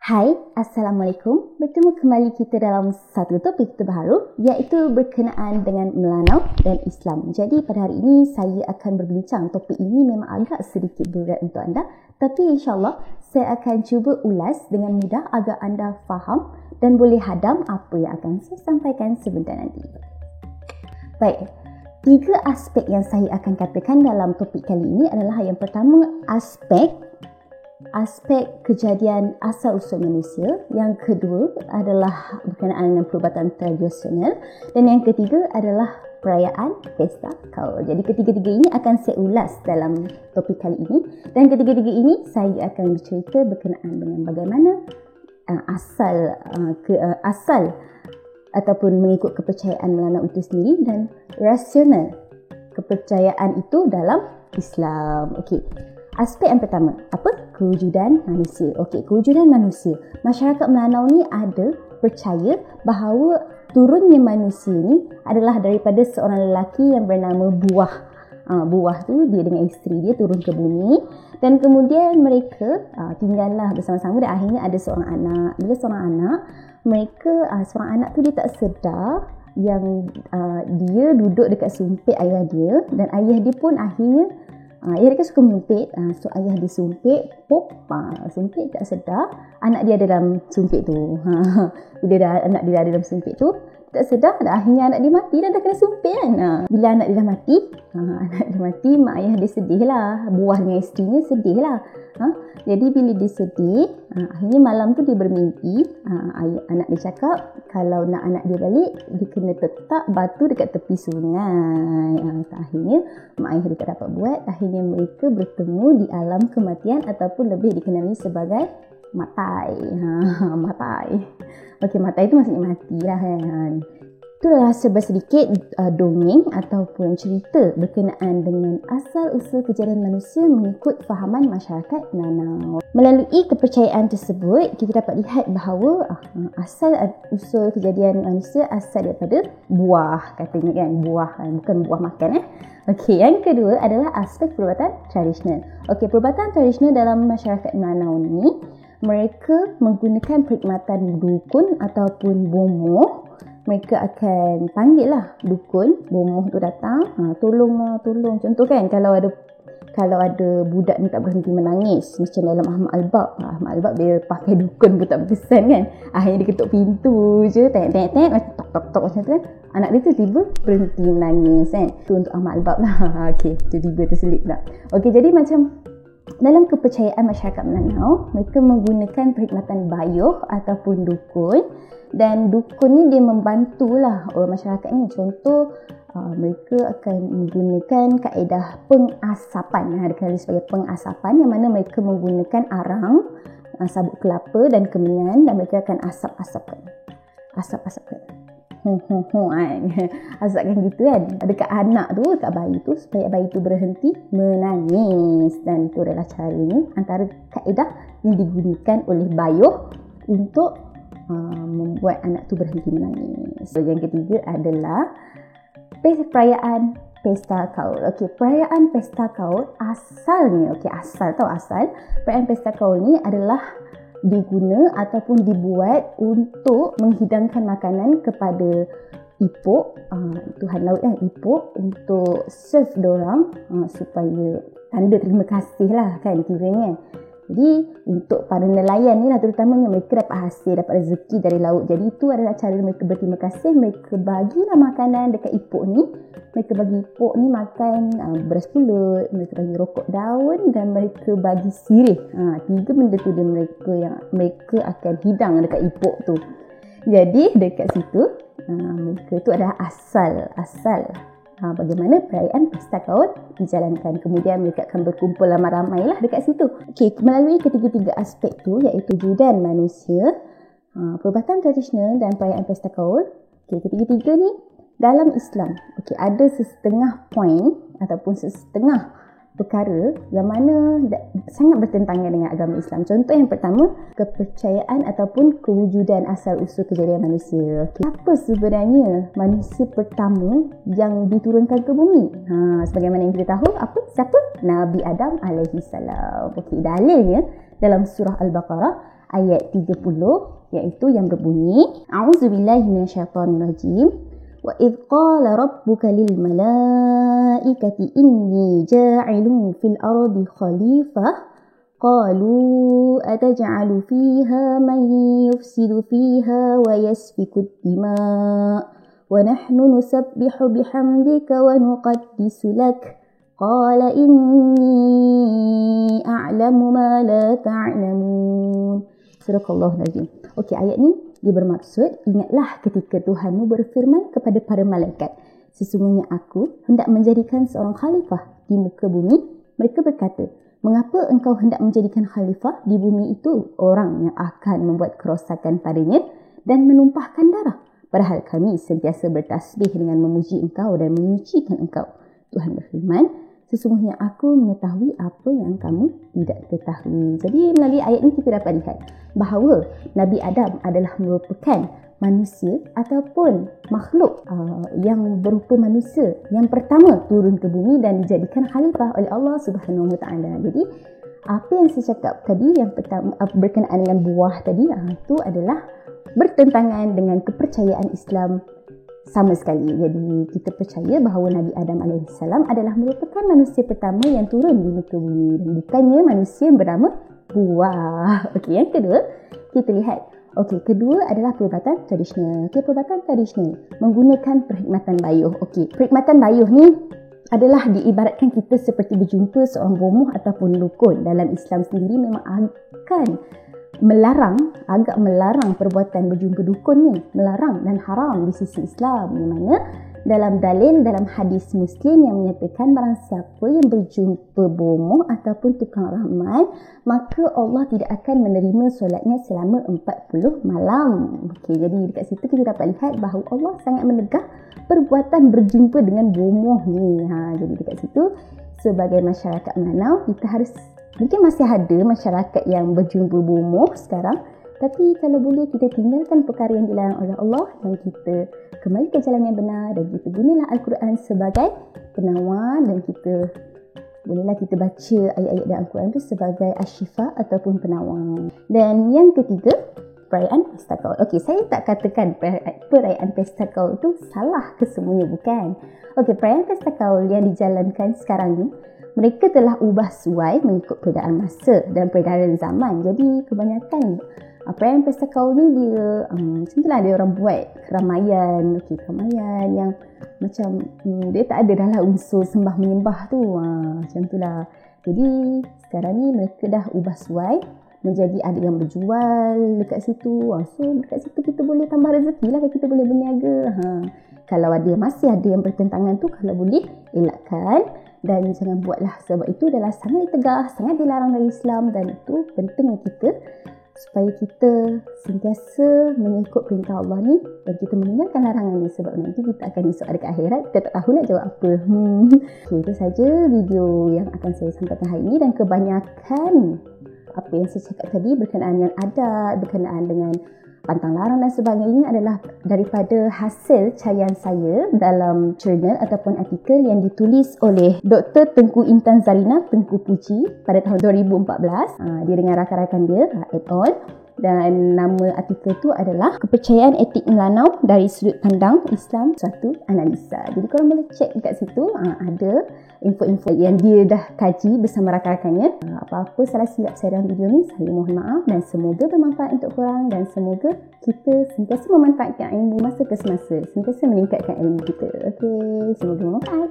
Hai, Assalamualaikum. Bertemu kembali kita dalam satu topik terbaru iaitu berkenaan dengan Melanau dan Islam. Jadi pada hari ini saya akan berbincang. Topik ini memang agak sedikit berat untuk anda, tapi insyaAllah saya akan cuba ulas dengan mudah agar anda faham dan boleh hadam apa yang akan saya sampaikan sebentar nanti. Baik, 3 aspek yang saya akan katakan dalam topik kali ini adalah yang pertama aspek kejadian asal-usul manusia, yang kedua adalah berkenaan dengan perubatan tradisional, dan yang ketiga adalah perayaan pesta kaul. Jadi ketiga-tiga ini akan saya ulas dalam topik kali ini, dan ketiga-tiga ini saya akan bercerita berkenaan dengan bagaimana asal ataupun mengikut kepercayaan Melanau itu sendiri dan rasional kepercayaan itu dalam Islam. Okey. Aspek yang pertama, apa? Kewujudan manusia. Okey, kewujudan manusia. Masyarakat Melanau ni ada percaya bahawa turunnya manusia ni adalah daripada seorang lelaki yang bernama Buah. Buah tu dia dengan isteri dia turun ke bumi dan kemudian mereka tinggallah bersama-sama dan akhirnya ada seorang anak. Bila seorang anak, seorang anak tu dia tak sedar yang dia duduk dekat sumpit ayah dia dan ayah dia pun akhirnya dia kan suka mumpit, so ayah dia sumpit, sumpit tak sedar, anak dia ada dalam sumpit tu. Bila anak dia ada dalam sumpit tu, tak sedar, akhirnya anak dia mati dan dah kena sumpit kan. Bila anak dia dah mati, mak ayah dia sedih lah, Buah dengan isterinya sedih lah. Jadi bila dia sedih, akhirnya malam tu dia bermimpi, anak dia cakap kalau nak anak dia balik, dia kena letak batu dekat tepi sungai. Akhirnya mak ayah dia tak dapat buat, akhirnya mereka bertemu di alam kematian ataupun lebih dikenali sebagai matai. Matai. Okey, matai itu maksudnya mati lah kan. Itu adalah sedikit dongeng ataupun cerita berkenaan dengan asal-usul kejadian manusia mengikut fahaman masyarakat Melanau. Melalui kepercayaan tersebut, kita dapat lihat bahawa asal-usul kejadian manusia asal daripada buah, katanya kan, buah, bukan buah makan. Okey, yang kedua adalah aspek perubatan tradisional. Okey, perubatan tradisional dalam masyarakat Melanau ni, mereka menggunakan perkhidmatan dukun ataupun bomoh. Mereka akan panggil lah dukun, bomoh tu datang, tolong. Contoh kan, kalau ada budak ni tak berhenti menangis, macam dalam Ahmad Albab. Ahmad Albab dia pakai dukun pun tak berkesan kan. Akhirnya dia ketuk pintu je, tek, tok macam tu kan. Anak dia tu tiba berhenti menangis kan. Tu untuk Ahmad Albab lah. Okey, tiba terselit pula. Okey, jadi macam dalam kepercayaan masyarakat Melanau, mereka menggunakan perkhidmatan bayuh ataupun dukun, dan dukun ni dia membantulah orang masyarakat ni. Contoh, mereka akan menggunakan kaedah pengasapan, dikenali sebagai pengasapan, yang mana mereka menggunakan arang, sabut kelapa dan kemenyan, dan mereka akan asapkan. Asapkan gitu kan dekat anak tu, dekat bayi tu, supaya bayi tu berhenti menangis. Dan itu adalah caranya, antara kaedah yang digunakan oleh bayuh untuk membuat anak tu berhenti menangis. So, yang ketiga adalah perayaan pesta kaul. Okey, perayaan pesta kaul asalnya, asal perayaan pesta kaul ni adalah diguna ataupun dibuat untuk menghidangkan makanan kepada ipok, Tuhan laut kan, ipok, untuk serve diorang supaya tanda terima kasih lah kan kiranya. Jadi untuk para nelayan ni lah terutamanya, mereka dapat hasil, dapat rezeki dari laut. Jadi itu adalah cara mereka berterima kasih. Mereka bagilah makanan dekat ipok ni. Mereka bagi ipok ni makan beras pulut, mereka bagi rokok daun, dan mereka bagi sirih. 3 benda tu dia mereka akan hidang dekat ipok tu. Jadi dekat situ mereka tu adalah asal bagaimana perayaan pesta kaul dijalankan. Kemudian mereka akan berkumpul ramai-ramai lah dekat situ. Okey, melalui ketiga-tiga aspek tu, iaitu wujudan manusia, perubatan tradisional dan perayaan pesta kaul. Okey, ketiga-tiga ni dalam Islam, ada setengah poin ataupun setengah perkara yang mana sangat bertentangan dengan agama Islam. Contoh yang pertama, kepercayaan ataupun kewujudan asal-usul kejadian manusia. Apa sebenarnya manusia pertama yang diturunkan ke bumi? Sebagaimana yang kita tahu, siapa? Nabi Adam alaihi salam. Dalilnya dalam surah Al-Baqarah ayat 30 iaitu yang berbunyi A'udzubillahi minasyaitonirrajim wa idh qala rabbuka lil malaikati inni ja'ilun fil ardi khalifah qalu ataj'alu fiha man yufsidu fiha wa yasfiku ad-dima' wa nahnu nusabbihu bihamdika wa nuqaddisu lak qala inni a'lamu ma la ta'lamun. Surah Najm. Okey, ayat ni dia bermaksud, ingatlah ketika Tuhanmu berfirman kepada para malaikat, sesungguhnya aku hendak menjadikan seorang khalifah di muka bumi. Mereka berkata, mengapa engkau hendak menjadikan khalifah di bumi itu orang yang akan membuat kerosakan padanya dan menumpahkan darah? Padahal kami sentiasa bertasbih dengan memuji engkau dan menyucikan engkau. Tuhan berfirman, sesungguhnya aku mengetahui apa yang kamu tidak ketahui. Jadi melalui ayat ini kita dapat lihat bahawa Nabi Adam adalah merupakan manusia ataupun makhluk yang berupa manusia yang pertama turun ke bumi dan dijadikan khalifah oleh Allah Subhanahu Wa Taala. Jadi apa yang saya cakap tadi yang pertama berkenaan dengan buah tadi itu adalah bertentangan dengan kepercayaan Islam sama sekali. Jadi kita percaya bahawa Nabi Adam AS adalah merupakan manusia pertama yang turun di muka bumi dan bukannya manusia yang bernama buah. Okey, yang kedua kita lihat. Okey, kedua adalah perubatan tradisional. Okey, perubatan tradisional menggunakan perkhidmatan bayuh. Okey, perkhidmatan bayuh ni adalah diibaratkan kita seperti berjumpa seorang bomoh ataupun dukun. Dalam Islam sendiri memang agak melarang perbuatan berjumpa dukun ni, melarang dan haram di sisi Islam, di mana dalam hadis Muslim yang menyatakan barang siapa yang berjumpa bomoh ataupun tukang rahman, maka Allah tidak akan menerima solatnya selama 40 malam. Okey, jadi dekat situ kita dapat lihat bahawa Allah sangat menegah perbuatan berjumpa dengan bomoh ni. Jadi dekat situ sebagai masyarakat Melanau kita harus, mungkin masih ada masyarakat yang berjumpa bomoh sekarang, tapi kalau boleh kita tinggalkan perkara yang dilarang oleh Allah dan kita kembali ke jalan yang benar dan kita gunalah Al-Quran sebagai penawar dan bolehlah kita baca ayat-ayat dalam Al-Quran itu sebagai asyifa ataupun penawar. Dan yang ketiga, perayaan Pesta Kaul. Okey, saya tak katakan perayaan Pesta Kaul itu salah kesemuanya, bukan. Okey, perayaan Pesta Kaul yang dijalankan sekarang ni, mereka telah ubah suai mengikut perbezaan masa dan peredaran zaman. Jadi kebanyakan perayaan Pesta Kaul ni dia macam itulah, dia orang buat keramaian. Okey, keramaian yang macam dia tak ada dalam unsur sembah menyembah tu. Macam itulah. Jadi sekarang ni mereka dah ubah suai menjadi ada yang berjual dekat situ. So dekat situ kita boleh tambah rezeki lah, kita boleh berniaga. Kalau masih ada yang bertentangan tu, kalau boleh elakkan dan jangan buatlah, sebab itu adalah sangat ditegah, sangat dilarang dari Islam dan itu pentingnya kita supaya kita sentiasa mengikut perintah Allah ni dan kita meninggalkan larangan ni, sebab nanti kita akan risau dekat akhirat, kita tak tahu nak jawab apa. Okay, itu saja video yang akan saya sampaikan hari ini, dan kebanyakan apa yang saya cakap tadi berkenaan dengan adat, berkenaan dengan pantang larang dan sebagainya adalah daripada hasil carian saya dalam jurnal ataupun artikel yang ditulis oleh Dr. Tengku Intan Zarina Tengku Puji pada tahun 2014. Dia dengan rakan-rakan dia et al. Dan nama artikel tu adalah Kepercayaan Etik Melanau dari Sudut Pandang Islam, suatu analisa. Jadi korang boleh cek dekat situ, ada info-info yang dia dah kaji bersama rakan-rakannya. Apa-apa salah silap saya dalam video ni, saya mohon maaf, dan semoga bermanfaat untuk korang dan semoga kita sentiasa memanfaatkan ilmu masa ke semasa, sentiasa meningkatkan ilmu kita. Okey, semoga bermanfaat.